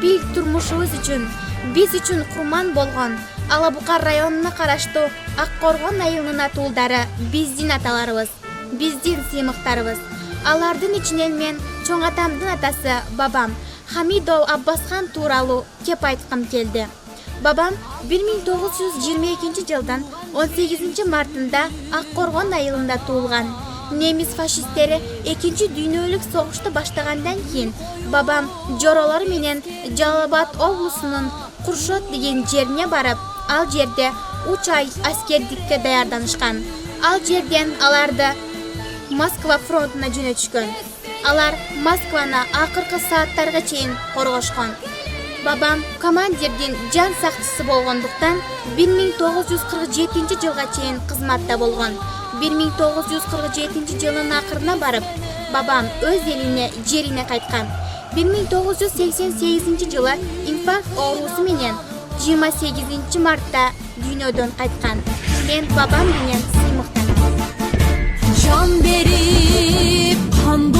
бийик турмушубуз үчүн, биз үчүн курман болгон Ала Букар районуна караштуу Ак Коргон айылынын атуулдары биздин аталарыбыз, биздин сыймыктарыбыз. Алардын ичинен мен чоң атамдын атасы бабам Хамидов Аббасхан тууралуу кеп айткым келди. Бабам 1922 жылдан 18 мартында Ак Коргон айылында туулган. Немис фашисттери 2 дүйнөлүк согушту баштагандан кийин бабам жоролор менен Жалал Абад облусунун Куршот деген жерине барып, ал жерде 3 ай аскердикке даярданышкан. Ал жерден аларды Москва фронтуна жөнөтүшкөн. Алар Москваны акыркы сааттарга чейин коргошкон. Бабам командирдин жан сактысы болгондуктан 1947 жылга чейин кызматта болгон. 1947 жылдын акырына барып, бабам өз элине, жерине кайткан. 1988 жылы инфаркт оорусу менен 28 мартта дүйнөдөн кайткан. Мен бабам менен сыймыктанам. Can berip kan